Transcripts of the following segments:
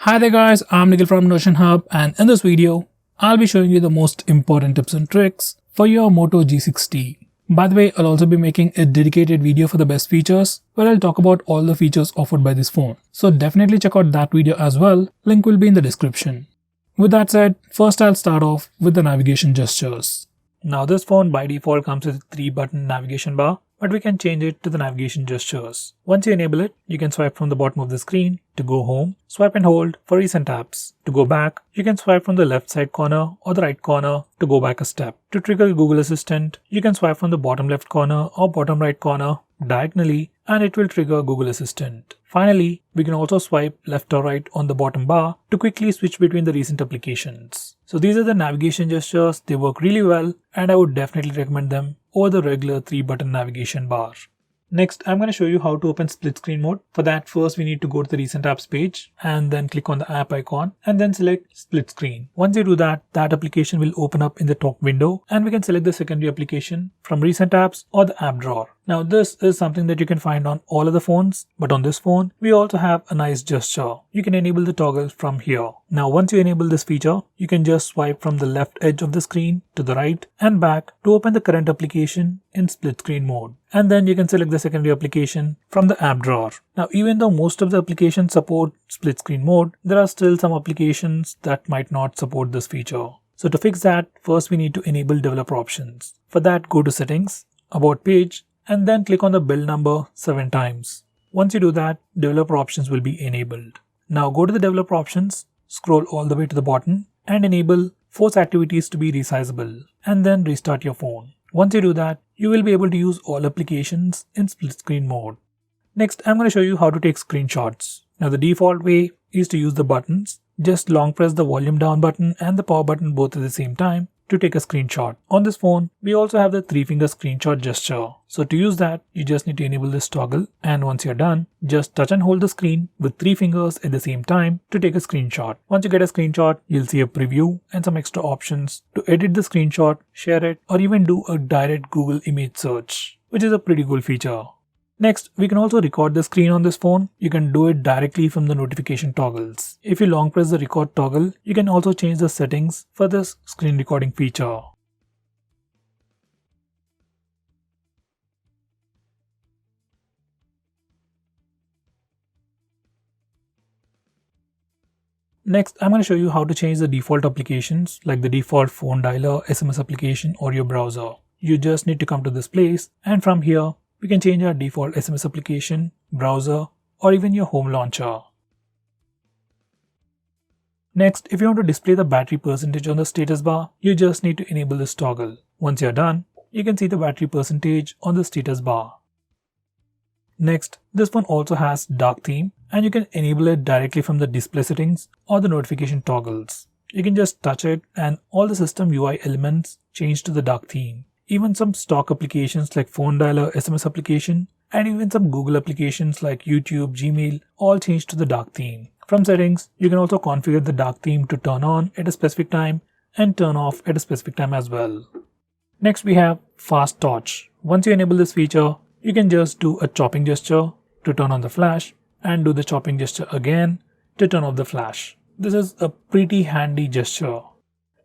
Hi there guys, I'm Nikhil from Notion Hub, and in this video, I'll be showing you the most important tips and tricks for your Moto G60. By the way, I'll also be making a dedicated video for the best features where I'll talk about all the features offered by this phone. So definitely check out that video as well, link will be in the description. With that said, first I'll start off with the navigation gestures. Now this phone by default comes with a 3-button navigation bar, but we can change it to the navigation gestures. Once you enable it, you can swipe from the bottom of the screen to go home, swipe and hold for recent apps. To go back, you can swipe from the left side corner or the right corner to go back a step. To trigger Google Assistant, you can swipe from the bottom left corner or bottom right corner diagonally and it will trigger Google Assistant. Finally, we can also swipe left or right on the bottom bar to quickly switch between the recent applications. So these are the navigation gestures, they work really well and I would definitely recommend them over the regular 3-button navigation bar. Next, I'm going to show you how to open split screen mode. For that, first we need to go to the recent apps page and then click on the app icon and then select split screen. Once you do that, that application will open up in the top window and we can select the secondary application from recent apps or the app drawer. Now this is something that you can find on all of the phones, but on this phone, we also have a nice gesture. You can enable the toggle from here. Now once you enable this feature, you can just swipe from the left edge of the screen to the right and back to open the current application in split screen mode. And then you can select the secondary application from the app drawer. Now even though most of the applications support split screen mode, there are still some applications that might not support this feature. So to fix that, first we need to enable developer options. For that, go to settings, about page, and then click on the build number 7 times. Once you do that, developer options will be enabled. Now go to the developer options, scroll all the way to the bottom and enable force activities to be resizable and then restart your phone. Once you do that, you will be able to use all applications in split screen mode. Next, I'm going to show you how to take screenshots. Now the default way is to use the buttons. Just long press the volume down button and the power button both at the same time to take a screenshot. On this phone, we also have the 3-finger screenshot gesture. So to use that, you just need to enable this toggle and once you're done, just touch and hold the screen with 3 fingers at the same time to take a screenshot. Once you get a screenshot, you'll see a preview and some extra options to edit the screenshot, share it, or even do a direct Google image search, which is a pretty cool feature. Next, we can also record the screen on this phone. You can do it directly from the notification toggles. If you long press the record toggle, you can also change the settings for this screen recording feature. Next, I'm going to show you how to change the default applications like the default phone dialer, SMS application or your browser. You just need to come to this place and from here, we can change our default SMS application, browser, or even your home launcher. Next, if you want to display the battery percentage on the status bar, you just need to enable this toggle. Once you're done, you can see the battery percentage on the status bar. Next, this one also has dark theme and you can enable it directly from the display settings or the notification toggles. You can just touch it and all the system UI elements change to the dark theme. Even some stock applications like phone dialer, SMS application, and even some Google applications like YouTube, Gmail all change to the dark theme. From settings, you can also configure the dark theme to turn on at a specific time and turn off at a specific time as well. Next we have fast torch. Once you enable this feature, you can just do a chopping gesture to turn on the flash and do the chopping gesture again to turn off the flash. This is a pretty handy gesture.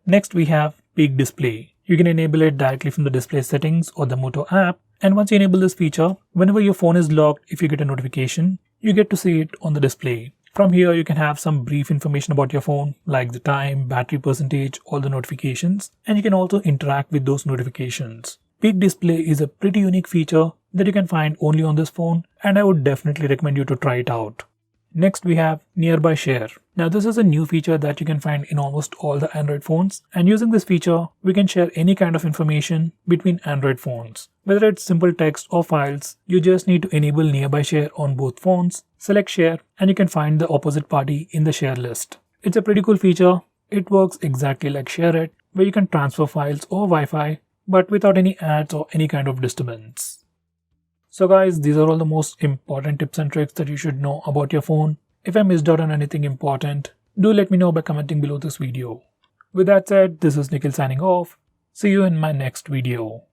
Next we have peak display. You can enable it directly from the display settings or the Moto app. And once you enable this feature, whenever your phone is locked, if you get a notification, you get to see it on the display. From here, you can have some brief information about your phone, like the time, battery percentage, all the notifications, and you can also interact with those notifications. Peak display is a pretty unique feature that you can find only on this phone, and I would definitely recommend you to try it out. Next we have nearby share. Now this is a new feature that you can find in almost all the Android phones, and using this feature we can share any kind of information between Android phones. Whether it's simple text or files, you just need to enable nearby share on both phones, select share and you can find the opposite party in the share list. It's a pretty cool feature. It works exactly like ShareIt, where you can transfer files or Wi-Fi but without any ads or any kind of disturbance. So guys, these are all the most important tips and tricks that you should know about your phone. If I missed out on anything important, do let me know by commenting below this video. With that said, this is Nikhil signing off. See you in my next video.